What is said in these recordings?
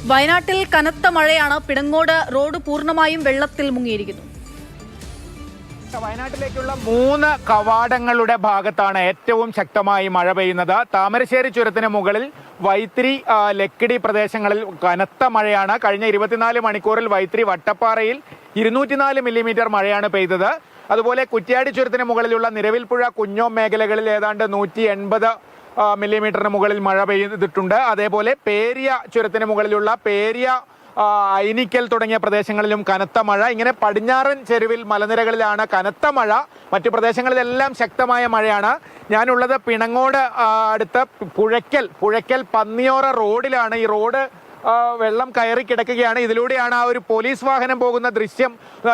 വയനാട്ടിൽ കനത്ത മഴയാണ്. പിണങ്ങോട് റോഡ് പൂർണ്ണമായും വെള്ളത്തിൽ മുങ്ങിയിരിക്കുന്നു. വയനാട്ടിലേക്കുള്ള 3 കവാടങ്ങളുടെ ഭാഗത്താണ് ഏറ്റവും ശക്തമായി മഴ പെയ്യുന്നത്. താമരശ്ശേരി ചുരത്തിന് മുകളിൽ വൈത്തിരി, ലക്കിടി പ്രദേശങ്ങളിൽ കനത്ത മഴയാണ്. കഴിഞ്ഞ 24 മണിക്കൂറിൽ വൈത്തിരി വട്ടപ്പാറയിൽ 204 മില്ലിമീറ്റർ മഴയാണ് പെയ്തത്. അതുപോലെ കുറ്റ്യാടി ചുരത്തിന് മുകളിലുള്ള നിരവിൽപ്പുഴ, കുഞ്ഞോം മേഖലകളിൽ ഏതാണ്ട് 180 മില്ലിമീറ്ററിന് മുകളിൽ മഴ പെയ്തിട്ടുണ്ട്. അതേപോലെ പേരിയ ചുരത്തിന് മുകളിലുള്ള പേരിയ, ഐനിക്കൽ തുടങ്ങിയ പ്രദേശങ്ങളിലും കനത്ത മഴ. ഇങ്ങനെ പടിഞ്ഞാറൻ ചെരുവിൽ മലനിരകളിലാണ് കനത്ത മഴ. മറ്റു പ്രദേശങ്ങളിലെല്ലാം ശക്തമായ മഴയാണ്. ഞാനുള്ളത് പിണങ്ങോട് അടുത്ത പുഴയ്ക്കൽ പന്നിയോറ റോഡിലാണ്. ഈ റോഡ് വെള്ളം കയറി കിടക്കുകയാണ്. ഇതിലൂടെയാണ് ആ ഒരു പോലീസ് വാഹനം പോകുന്ന ദൃശ്യം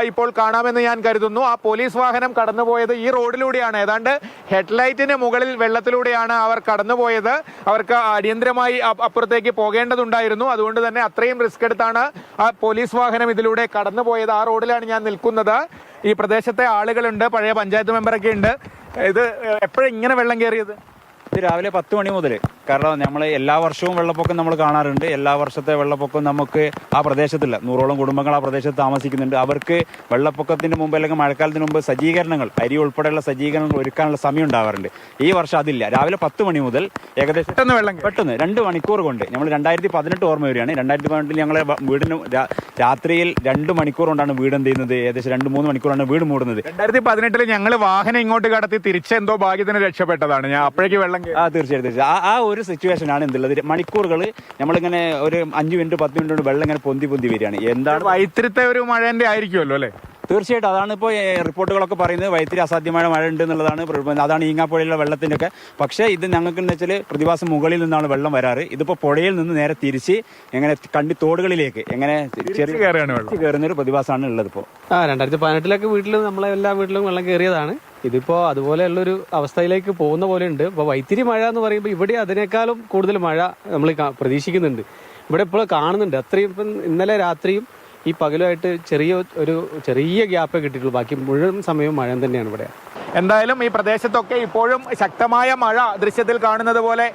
ഇപ്പോൾ കാണാമെന്ന് ഞാൻ കരുതുന്നു. ആ പോലീസ് വാഹനം കടന്നുപോയത് ഈ റോഡിലൂടെയാണ്. ഏതാണ്ട് ഹെഡ്ലൈറ്റിന് മുകളിൽ വെള്ളത്തിലൂടെയാണ് അവർ കടന്നുപോയത്. അവർക്ക് അടിയന്തരമായി അപ്പുറത്തേക്ക് പോകേണ്ടതുണ്ടായിരുന്നു. അതുകൊണ്ട് തന്നെ അത്രയും റിസ്ക് എടുത്താണ് ആ പോലീസ് വാഹനം ഇതിലൂടെ കടന്നുപോയത്. ആ റോഡിലാണ് ഞാൻ നിൽക്കുന്നത്. ഈ പ്രദേശത്തെ ആളുകളുണ്ട്, പഴയ പഞ്ചായത്ത് മെമ്പറൊക്കെ ഉണ്ട്. ഇത് എപ്പോഴും ഇങ്ങനെ വെള്ളം കയറിയത്? ഇത് രാവിലെ 10 മണി മുതൽ. കാരണം നമ്മൾ എല്ലാ വർഷവും വെള്ളപ്പൊക്കം നമ്മൾ കാണാറുണ്ട്. എല്ലാ വർഷത്തെ വെള്ളപ്പൊക്കം നമുക്ക് ആ പ്രദേശത്തില്ല. 100ഓളം കുടുംബങ്ങൾ ആ പ്രദേശത്ത് താമസിക്കുന്നുണ്ട്. അവർക്ക് വെള്ളപ്പൊക്കത്തിന് മുമ്പ് അല്ലെങ്കിൽ മഴക്കാലത്തിന് മുമ്പ് സജ്ജീകരണങ്ങൾ, അരി ഉൾപ്പെടെയുള്ള സജ്ജീകരണങ്ങൾ ഒരുക്കാനുള്ള സമയം ഉണ്ടാവാറുണ്ട്. ഈ വർഷം അതില്ല. രാവിലെ 10 മണി മുതൽ ഏകദേശം പെട്ടെന്ന് 2 മണിക്കൂർ കൊണ്ട്, നമ്മൾ 2018 ഓർമ്മ വരികയാണ്. 2018 ഞങ്ങളെ വീടിന് രാത്രിയിൽ 2 മണിക്കൂർ കൊണ്ടാണ് വീട് എന്ത് ചെയ്യുന്നത്, ഏകദേശം 2-3 മണിക്കൂറാണ് വീട് മൂടുന്നത്. 2018 ഞങ്ങൾ വാഹനം ഇങ്ങോട്ട് കടത്തി തിരിച്ചെന്തോ ഭാഗ്യത്തിന് രക്ഷപ്പെട്ടതാണ്. ഞാൻ അപ്പോഴേക്ക് വെള്ളം തീർച്ചയായിട്ടും ആ ഒരു സിറ്റുവേഷൻ ആണ് എന്തുള്ളത്. മണിക്കൂറുകൾ നമ്മളിങ്ങനെ ഒരു 5 മിനിറ്റ് 10 മിനിറ്റ് കൊണ്ട് വെള്ളം ഇങ്ങനെ പൊന്തി വരികയാണ്. എന്താണ് വൈത്തിരിത്തെ ഒരു മഴന്റെ ആയിരിക്കുമല്ലോ അല്ലെ? തീർച്ചയായിട്ടും അതാണ് ഇപ്പോൾ റിപ്പോർട്ടുകളൊക്കെ പറയുന്നത്. വൈത്തിരി അസാധ്യമായ മഴ ഉണ്ട് എന്നുള്ളതാണ്. അതാണ് ഈങ്ങാപ്പുഴയിലുള്ള വെള്ളത്തിന്റെ ഒക്കെ. പക്ഷേ ഇത് ഞങ്ങൾക്ക് എന്ന് വെച്ചാൽ പ്രതിഭാസം മുകളിൽ നിന്നാണ് വെള്ളം വരാറ്. ഇതിപ്പോ പുഴയിൽ നിന്ന് നേരെ തിരിച്ച് എങ്ങനെ കണ്ടി തോടുകളിലേക്ക് എങ്ങനെ ചെറിയ കയറുന്ന ഒരു പ്രതിഭാസമാണ് ഉള്ളത്. ഇപ്പോൾ 2018 വീട്ടിൽ നമ്മളെ എല്ലാ വീട്ടിലും വെള്ളം കയറിയതാണ്. ഇതിപ്പോ അതുപോലെയുള്ളൊരു അവസ്ഥയിലേക്ക് പോകുന്ന പോലെ ഉണ്ട്. ഇപ്പൊ വൈത്തിരി മഴ എന്ന് പറയുമ്പോൾ ഇവിടെ അതിനേക്കാളും കൂടുതൽ മഴ നമ്മൾ പ്രതീക്ഷിക്കുന്നുണ്ട്. ഇവിടെ ഇപ്പോൾ കാണുന്നുണ്ട്. അത്രയും ഇപ്പം ഇന്നലെ രാത്രിയും ഈ പകലുമായിട്ട് ചെറിയ ഗ്യാപ്പേ കിട്ടിയിട്ടുള്ളൂ. ബാക്കി മുഴുവൻ സമയവും മഴ തന്നെയാണ് ഇവിടെ. എന്തായാലും ഈ പ്രദേശത്തൊക്കെ ഇപ്പോഴും ശക്തമായ മഴ ദൃശ്യത്തിൽ കാണുന്നത് പോലെ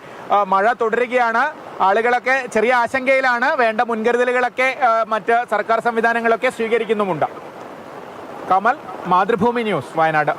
മഴ തുടരുകയാണ്. ആളുകളൊക്കെ ചെറിയ ആശങ്കയിലാണ്. വേണ്ട മുൻകരുതലുകളൊക്കെ മറ്റ് സർക്കാർ സംവിധാനങ്ങളൊക്കെ സ്വീകരിക്കുന്നുമുണ്ട്. കമൽ, മാതൃഭൂമി ന്യൂസ്, വയനാട്.